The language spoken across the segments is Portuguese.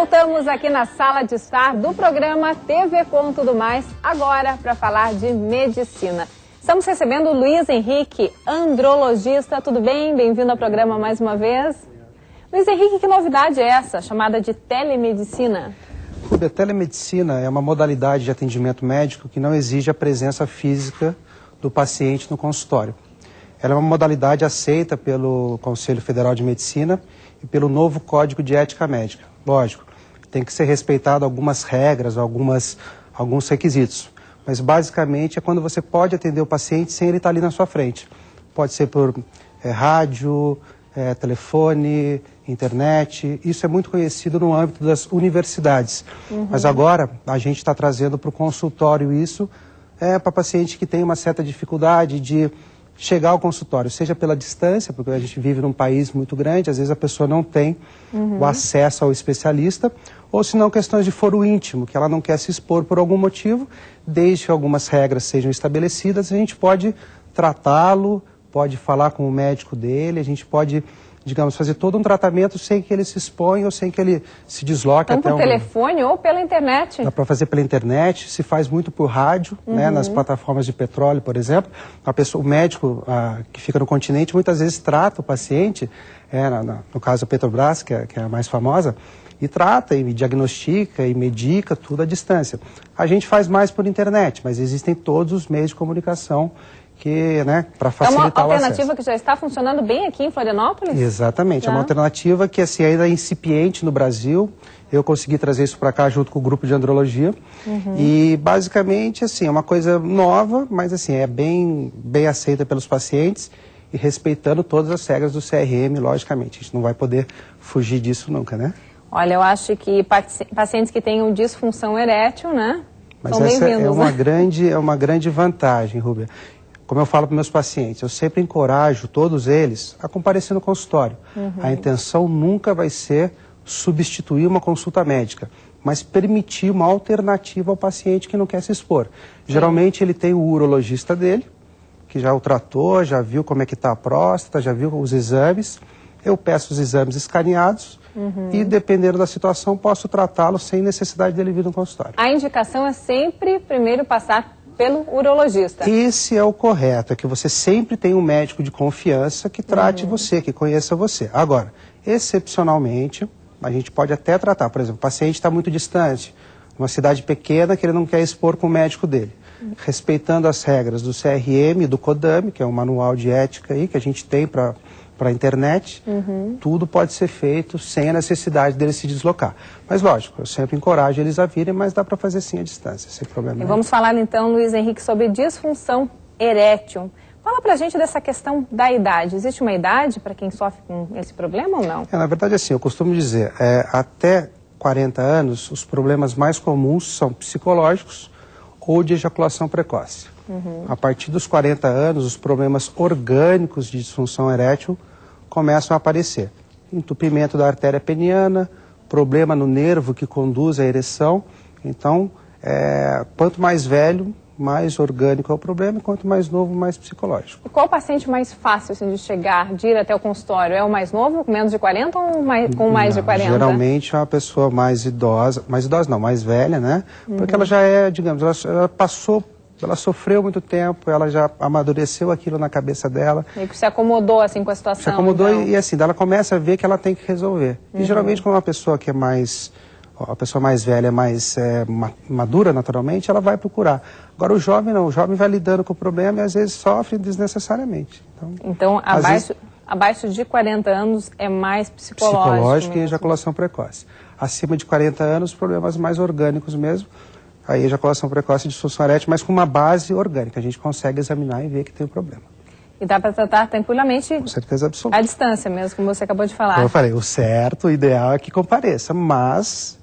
Voltamos aqui na sala de estar do programa TV com Tudo Mais, agora para falar de medicina. Estamos recebendo o Luiz Henrique, andrologista. Tudo bem? Bem-vindo ao programa mais uma vez. Luiz Henrique, que novidade é essa, chamada de telemedicina? A telemedicina é uma modalidade de atendimento médico que não exige a presença física do paciente no consultório. Ela é uma modalidade aceita pelo Conselho Federal de Medicina e pelo novo Código de Ética Médica. Lógico, tem que ser respeitado algumas regras, alguns requisitos. Mas basicamente é quando você pode atender o paciente sem ele estar ali na sua frente. Pode ser por rádio, telefone, internet. Isso é muito conhecido no âmbito das universidades. Mas agora a gente está trazendo para o consultório isso para paciente que tem uma certa dificuldade de chegar ao consultório, seja pela distância, porque a gente vive num país muito grande, às vezes a pessoa não tem o acesso ao especialista, ou se não questões de foro íntimo, que ela não quer se expor por algum motivo, desde que algumas regras sejam estabelecidas, a gente pode tratá-lo, pode falar com o médico dele, a gente pode, digamos, fazer todo um tratamento sem que ele se exponha ou sem que ele se desloque até por telefone ou pela internet? Dá para fazer pela internet, se faz muito por rádio, né, nas plataformas de petróleo, por exemplo. O médico que fica no continente muitas vezes trata o paciente, no caso a Petrobras, que é a mais famosa, e trata, e diagnostica, e medica tudo à distância. A gente faz mais por internet, mas existem todos os meios de comunicação que, para facilitar o acesso. É uma alternativa que já está funcionando bem aqui em Florianópolis? Exatamente, é uma alternativa que assim, ainda é incipiente no Brasil. Eu consegui trazer isso para cá junto com o grupo de andrologia. E basicamente assim, é uma coisa nova, mas assim, é bem aceita pelos pacientes e respeitando todas as regras do CRM, logicamente. A gente não vai poder fugir disso nunca, né? Olha, eu acho que pacientes que tenham disfunção erétil, mas são essa bem-vindos. É uma grande vantagem, Rúbia. Como eu falo para meus pacientes, eu sempre encorajo todos eles a comparecer no consultório. A intenção nunca vai ser substituir uma consulta médica, mas permitir uma alternativa ao paciente que não quer se expor. Geralmente ele tem o urologista dele, que já o tratou, já viu como é que está a próstata, já viu os exames. Eu peço os exames escaneados e, dependendo da situação, posso tratá-lo sem necessidade dele vir no consultório. A indicação é sempre primeiro passar pelo urologista. Esse é o correto, é que você sempre tem um médico de confiança que trate você, que conheça você. Agora, excepcionalmente, a gente pode até tratar, por exemplo, o paciente está muito distante, uma cidade pequena que ele não quer expor com o médico dele. Respeitando as regras do CRM e do CODAME, que é um manual de ética aí que a gente tem para a internet, tudo pode ser feito sem a necessidade dele se deslocar. Mas lógico, eu sempre encorajo eles a virem, mas dá para fazer sim à distância, sem problema. E vamos falar então, Luiz Henrique, sobre disfunção erétil. Fala pra gente dessa questão da idade. Existe uma idade para quem sofre com esse problema ou não? Na verdade, assim, eu costumo dizer, até 40 anos, os problemas mais comuns são psicológicos ou de ejaculação precoce. A partir dos 40 anos, os problemas orgânicos de disfunção erétil começam a aparecer. Entupimento da artéria peniana, problema no nervo que conduz à ereção. Então, quanto mais velho, mais orgânico é o problema, e quanto mais novo, mais psicológico. E qual o paciente mais fácil assim, de chegar, de ir até o consultório? É o mais novo, com menos de 40 ou com mais de 40? Geralmente é uma pessoa mais idosa não, mais velha, né? Porque ela já é, digamos, ela sofreu muito tempo, ela já amadureceu aquilo na cabeça dela. E que se acomodou assim com a situação. Se acomodou então. e assim, ela começa a ver que ela tem que resolver. E geralmente quando uma pessoa que é mais, a pessoa mais velha é mais madura naturalmente, ela vai procurar. Agora o jovem não, o jovem vai lidando com o problema e às vezes sofre desnecessariamente. Então abaixo de 40 anos é mais psicológico. Psicológico e ejaculação precoce. Acima de 40 anos, problemas mais orgânicos mesmo. Aí ejaculação precoce e disfunção erétil, mas com uma base orgânica. A gente consegue examinar e ver que tem o problema. E dá para tratar tranquilamente? Com certeza absoluta. À distância mesmo, como você acabou de falar. Como eu falei, o certo, o ideal é que compareça, mas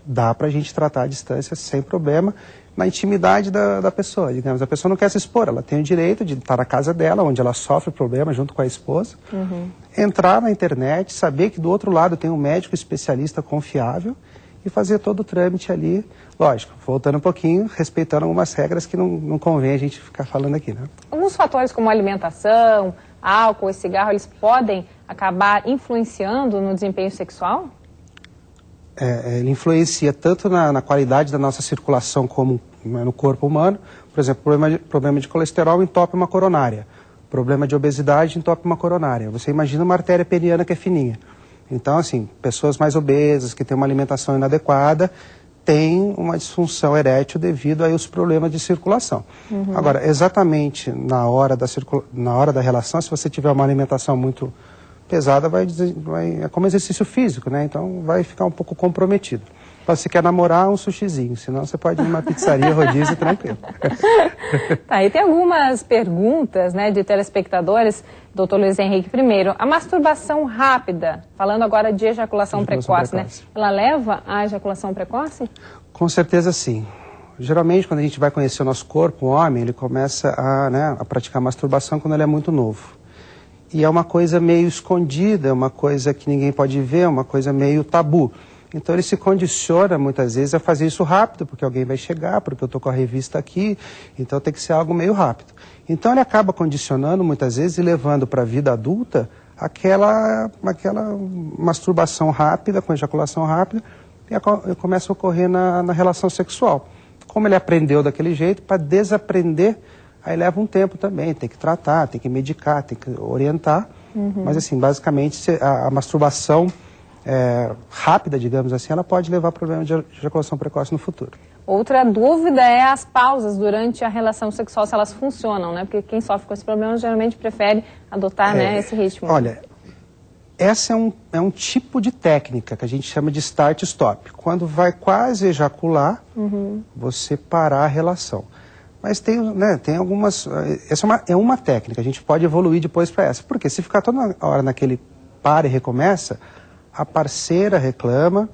dá para a gente tratar à distância sem problema, na intimidade da pessoa. Digamos, a pessoa não quer se expor, ela tem o direito de estar na casa dela, onde ela sofre problema junto com a esposa, entrar na internet, saber que do outro lado tem um médico especialista confiável e fazer todo o trâmite ali, lógico, voltando um pouquinho, respeitando algumas regras que não convém a gente ficar falando aqui, né? Alguns fatores como alimentação, álcool e cigarro, eles podem acabar influenciando no desempenho sexual? ele influencia tanto na qualidade da nossa circulação como no corpo humano. Por exemplo, problema de colesterol entope uma coronária. Problema de obesidade entope uma coronária. Você imagina uma artéria peniana que é fininha. Então, assim, pessoas mais obesas, que têm uma alimentação inadequada, têm uma disfunção erétil devido a os problemas de circulação. Agora, exatamente na hora da relação, se você tiver uma alimentação muito pesada, é como exercício físico, né? Então vai ficar um pouco comprometido. Se você quer namorar, um sushizinho, senão você pode ir numa pizzaria, rodízio, tranquilo. Tá, e tem algumas perguntas, né, de telespectadores, doutor Luiz Henrique. Primeiro, a masturbação rápida, falando agora de ejaculação precoce, né? Ela leva à ejaculação precoce? Com certeza sim. Geralmente, quando a gente vai conhecer o nosso corpo, o homem, ele começa a praticar masturbação quando ele é muito novo. E é uma coisa meio escondida, é uma coisa que ninguém pode ver, é uma coisa meio tabu. Então ele se condiciona muitas vezes a fazer isso rápido, porque alguém vai chegar, porque eu estou com a revista aqui, então tem que ser algo meio rápido. Então ele acaba condicionando muitas vezes e levando para a vida adulta aquela masturbação rápida, com ejaculação rápida, e começa a ocorrer na relação sexual. Como ele aprendeu daquele jeito, para desaprender, aí leva um tempo também, tem que tratar, tem que medicar, tem que orientar. Mas assim, basicamente a masturbação rápida, digamos assim, ela pode levar a problema de ejaculação precoce no futuro. Outra dúvida é as pausas durante a relação sexual, se elas funcionam, né? Porque quem sofre com esse problema geralmente prefere adotar né, esse ritmo. Olha, essa é um tipo de técnica que a gente chama de start-stop. Quando vai quase ejacular, você parar a relação. Mas tem algumas... Essa é uma técnica, a gente pode evoluir depois para essa. Porque se ficar toda hora naquele para e recomeça, a parceira reclama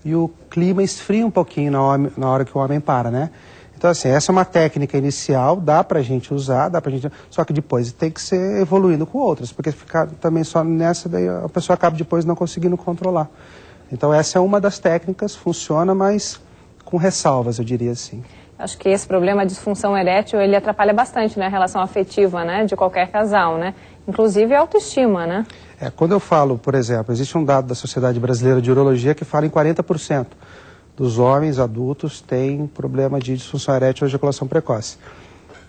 e o clima esfria um pouquinho na hora que o homem para, né? Então, assim, essa é uma técnica inicial, dá pra gente usar, só que depois tem que ser evoluindo com outras, porque ficar também só nessa, daí a pessoa acaba depois não conseguindo controlar. Então, essa é uma das técnicas, funciona, mas com ressalvas, eu diria assim. Acho que esse problema de disfunção erétil, ele atrapalha bastante, né, a relação afetiva, né, de qualquer casal, né? Inclusive a autoestima, né? Quando eu falo, por exemplo, existe um dado da Sociedade Brasileira de Urologia que fala em 40% dos homens adultos têm problema de disfunção erétil ou ejaculação precoce.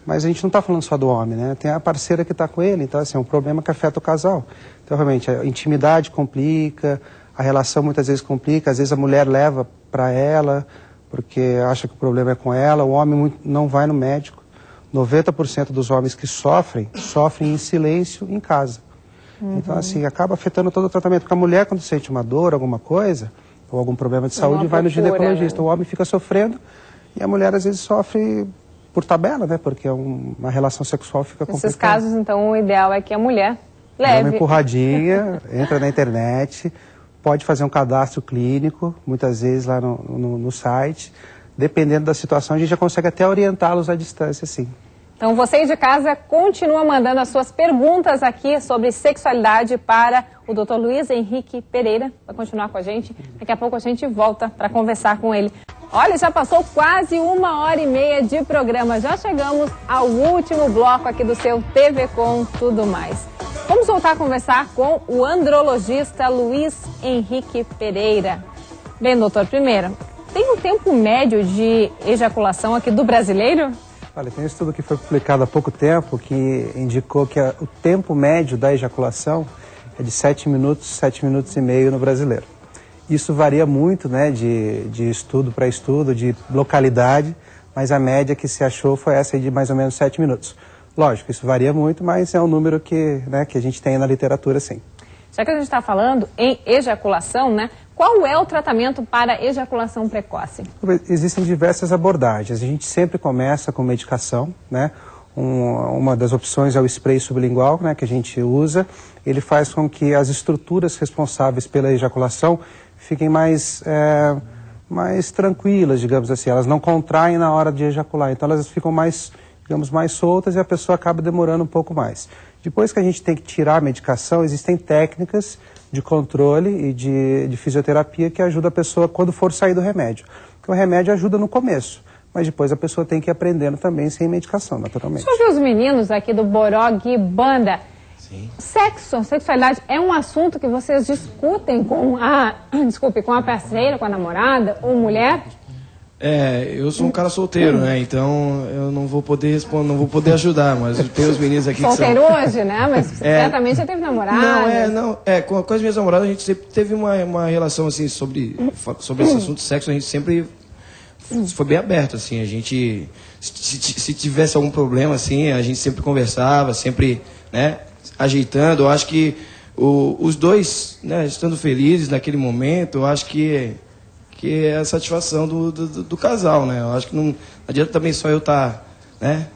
Mas a gente não está falando só do homem, né? Tem a parceira que está com ele, então assim, é um problema que afeta o casal. Então realmente a intimidade complica, a relação muitas vezes complica, às vezes a mulher leva para ela, porque acha que o problema é com ela, o homem não vai no médico. 90% dos homens que sofrem em silêncio em casa. Então, assim, acaba afetando todo o tratamento. Porque a mulher, quando sente uma dor, alguma coisa, ou algum problema de saúde, vai no ginecologista. Né? O homem fica sofrendo e a mulher, às vezes, sofre por tabela, né? Porque uma relação sexual fica complicada. Nesses casos, então, o ideal é que a mulher leve. Dá uma empurradinha, entra na internet, pode fazer um cadastro clínico, muitas vezes lá no site. Dependendo da situação, a gente já consegue até orientá-los à distância, sim. Então, você de casa continua mandando as suas perguntas aqui sobre sexualidade para o Dr. Luiz Henrique Pereira. Vai continuar com a gente. Daqui a pouco a gente volta para conversar com ele. Olha, já passou quase 1h30 de programa. Já chegamos ao último bloco aqui do seu TV Com Tudo Mais. Vamos voltar a conversar com o andrologista Luiz Henrique Pereira. Bem, doutor, primeiro, tem um tempo médio de ejaculação aqui do brasileiro? Olha, tem um estudo que foi publicado há pouco tempo que indicou que o tempo médio da ejaculação é de 7 minutos e meio no brasileiro. Isso varia muito, né, de estudo para estudo, de localidade, mas a média que se achou foi essa aí de mais ou menos 7 minutos. Lógico, isso varia muito, mas é um número que a gente tem na literatura, sim. Já que a gente está falando em ejaculação, né? Qual é o tratamento para ejaculação precoce? Existem diversas abordagens. A gente sempre começa com medicação, né? Uma das opções é o spray sublingual, né, que a gente usa. Ele faz com que as estruturas responsáveis pela ejaculação fiquem mais tranquilas, digamos assim. Elas não contraem na hora de ejacular, então elas ficam mais soltas e a pessoa acaba demorando um pouco mais. Depois que a gente tem que tirar a medicação, existem técnicas de controle e de fisioterapia que ajuda a pessoa quando for sair do remédio. Porque o remédio ajuda no começo, mas depois a pessoa tem que ir aprendendo também sem medicação, naturalmente. Deixa eu ver os meninos aqui do Borog Banda. Sim. Sexo, sexualidade é um assunto que vocês discutem com com a parceira, com a namorada ou mulher? Eu sou um cara solteiro, né? Então eu não vou poder responder, não vou poder ajudar, mas tem os meninos aqui solteiro que são... hoje, né? Mas certamente já teve namorada. Com as minhas namoradas a gente sempre teve uma relação assim sobre esse assunto de sexo, a gente sempre foi bem aberto, assim, a gente se tivesse algum problema assim, a gente sempre conversava, sempre, né, ajeitando. Eu acho que os dois, né, estando felizes naquele momento, eu acho que é a satisfação do casal, né? Eu acho que não adianta também só eu estar, né?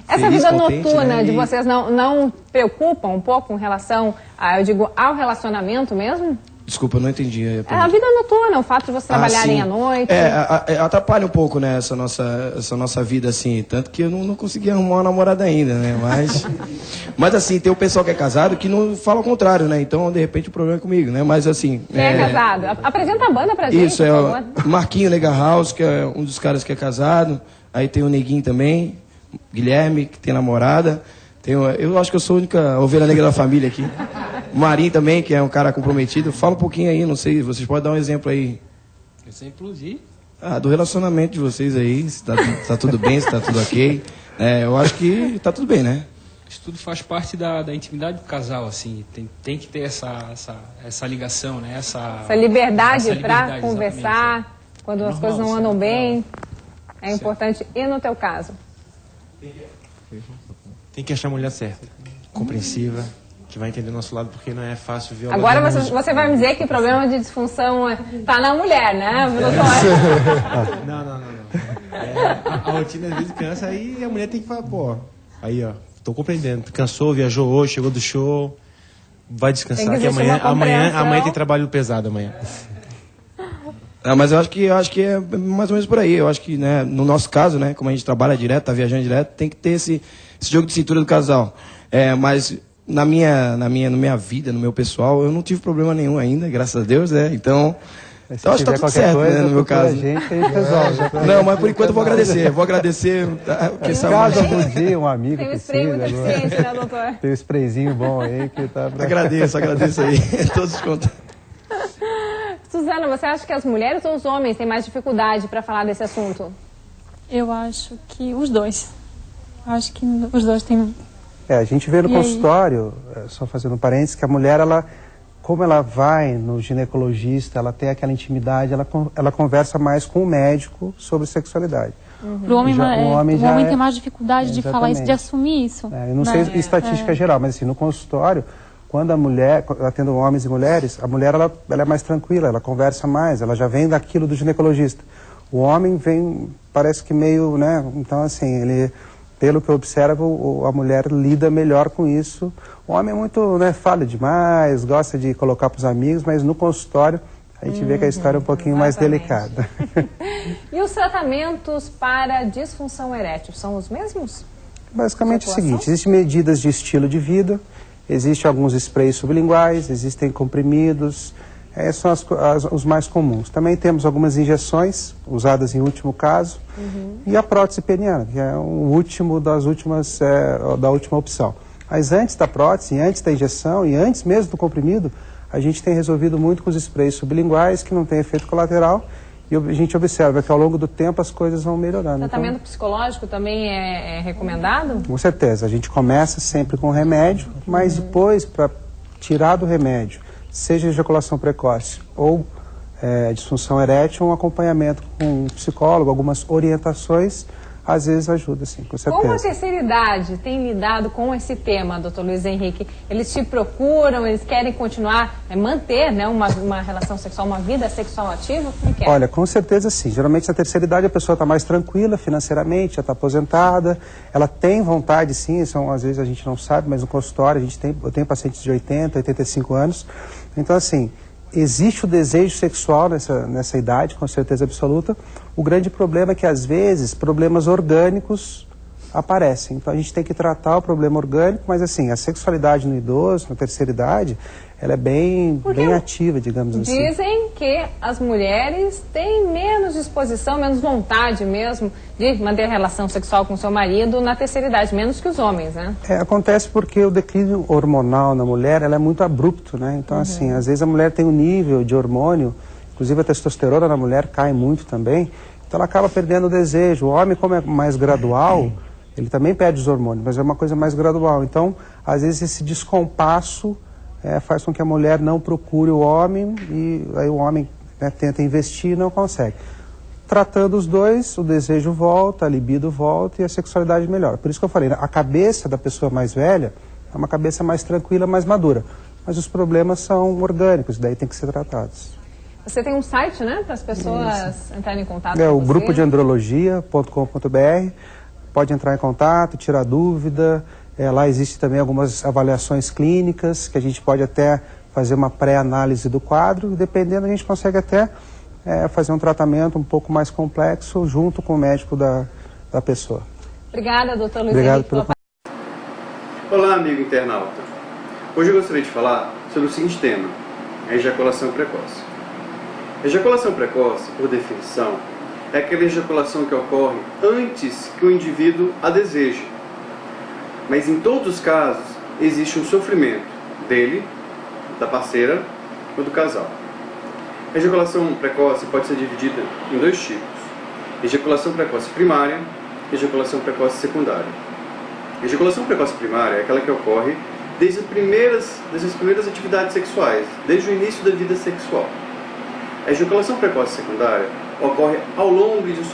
Essa feliz, vida contente, noturna, né? de vocês não preocupa um pouco em relação, ao relacionamento mesmo? Desculpa, eu não entendi. A vida noturna, o fato de vocês trabalharem à noite. Atrapalha um pouco, né, essa nossa vida, assim. Tanto que eu não consegui arrumar uma namorada ainda, né? Mas assim, tem o pessoal que é casado que não fala o contrário, né? Então, de repente, o problema é comigo, né? Mas assim... Quem é casado? Apresenta a banda pra gente, isso, por favor. O Marquinho Nega House, que é um dos caras que é casado. Aí tem o Neguinho também, Guilherme, que tem namorada. Eu acho que eu sou a única ovelha negra da família aqui. O Marinho também, que é um cara comprometido. Fala um pouquinho aí, não sei, vocês podem dar um exemplo aí. Exemplo de? Do relacionamento de vocês aí, se tá tudo bem, se tá tudo ok. Eu acho que tá tudo bem, né? Isso tudo faz parte da intimidade do casal, assim. Tem que ter essa ligação, né? Essa liberdade para conversar, exatamente. Quando as coisas não andam bem. É importante. E no teu caso? Tem que achar a mulher certa, compreensiva, que vai entender o nosso lado, porque não é fácil violar. Agora você vai me dizer que o problema de disfunção tá na mulher, né? Não. A rotina às vezes cansa, aí a mulher tem que falar, aí ó, tô compreendendo, cansou, viajou hoje, chegou do show, vai descansar, que amanhã tem trabalho pesado amanhã. Mas eu acho que é mais ou menos por aí. Eu acho que, né, no nosso caso, né, como a gente trabalha direto, tá viajando direto, tem que ter esse jogo de cintura do casal. Mas na minha vida, no meu pessoal, eu não tive problema nenhum ainda, graças a Deus, né? Então acho que tá tudo certo, né, no meu caso. Não, mas por enquanto eu vou agradecer. Caso algum dia um amigo tem um precisa, spray muito eficiente, né, doutor? Tem um sprayzinho bom aí que tá... Agradeço aí. Todos os contatos. Suzana, você acha que as mulheres ou os homens têm mais dificuldade para falar desse assunto? Eu acho que os dois. Acho que os dois têm... A gente vê no consultório, só fazendo um parênteses, que a mulher, como ela vai no ginecologista, ela tem aquela intimidade, ela conversa mais com o médico sobre sexualidade. Pro homem, o homem tem mais dificuldade de falar isso, de assumir isso. Eu não sei estatística geral, mas assim, no consultório, quando a mulher, atendo homens e mulheres, a mulher ela é mais tranquila, ela conversa mais, ela já vem daquilo do ginecologista. O homem vem, parece que meio, né? Então, assim, pelo que eu observo, a mulher lida melhor com isso. O homem é muito, né, fala demais, gosta de colocar para os amigos, mas no consultório a gente vê que a história é um pouquinho mais delicada. E os tratamentos para disfunção erétil são os mesmos? Basicamente é o seguinte, existem medidas de estilo de vida, existem alguns sprays sublinguais, existem comprimidos, são os mais comuns. Também temos algumas injeções, usadas em último caso, e a prótese peniana, que é o último da última opção. Mas antes da prótese, antes da injeção e antes mesmo do comprimido, a gente tem resolvido muito com os sprays sublinguais, que não tem efeito colateral, e a gente observa que ao longo do tempo as coisas vão melhorando. O tratamento psicológico também é recomendado? Com certeza. A gente começa sempre com remédio, mas depois, para tirar do remédio, seja ejaculação precoce ou disfunção erétil, um acompanhamento com um psicólogo, algumas orientações, às vezes ajuda, sim, com certeza. Como a terceira idade tem lidado com esse tema, doutor Luiz Henrique? Eles te procuram, eles querem continuar, manter, né, uma relação sexual, uma vida sexual ativa? Como que é? Olha, com certeza sim. Geralmente na terceira idade a pessoa está mais tranquila financeiramente, já está aposentada, ela tem vontade sim, às vezes a gente não sabe, mas no consultório eu tenho pacientes de 80, 85 anos, então assim, existe o desejo sexual nessa idade, com certeza absoluta. O grande problema é que, às vezes, problemas orgânicos aparecem. Então, a gente tem que tratar o problema orgânico, mas, assim, a sexualidade no idoso, na terceira idade, ela é bem ativa, digamos assim. Dizem que as mulheres têm menos disposição, menos vontade mesmo de manter relação sexual com seu marido na terceira idade, menos que os homens, né? Acontece porque o declínio hormonal na mulher, ela é muito abrupto, né? Então, assim, às vezes a mulher tem um nível de hormônio, inclusive a testosterona na mulher cai muito também, então ela acaba perdendo o desejo. O homem, como é mais gradual, ele também perde os hormônios, mas é uma coisa mais gradual. Então, às vezes esse descompasso faz com que a mulher não procure o homem e aí o homem tenta investir e não consegue. Tratando os dois, o desejo volta, a libido volta e a sexualidade melhora. Por isso que eu falei, a cabeça da pessoa mais velha é uma cabeça mais tranquila, mais madura. Mas os problemas são orgânicos, daí tem que ser tratados. Você tem um site, né, para as pessoas entrarem em contato com o você? grupo de andrologia.com.br. Pode entrar em contato, tirar dúvida. Lá existe também algumas avaliações clínicas, que a gente pode até fazer uma pré-análise do quadro, e dependendo a gente consegue até fazer um tratamento um pouco mais complexo junto com o médico da pessoa. Obrigada, doutor Luiz Obrigado Henrique. Olá, amigo internauta. Hoje eu gostaria de falar sobre o seguinte tema, a ejaculação precoce. Ejaculação precoce, por definição, é aquela ejaculação que ocorre antes que o indivíduo a deseje. Mas em todos os casos, existe um sofrimento dele, da parceira ou do casal. A ejaculação precoce pode ser dividida em dois tipos. Ejaculação precoce primária e ejaculação precoce secundária. A ejaculação precoce primária é aquela que ocorre desde as primeiras atividades sexuais, desde o início da vida sexual. A ejaculação precoce secundária ocorre ao longo de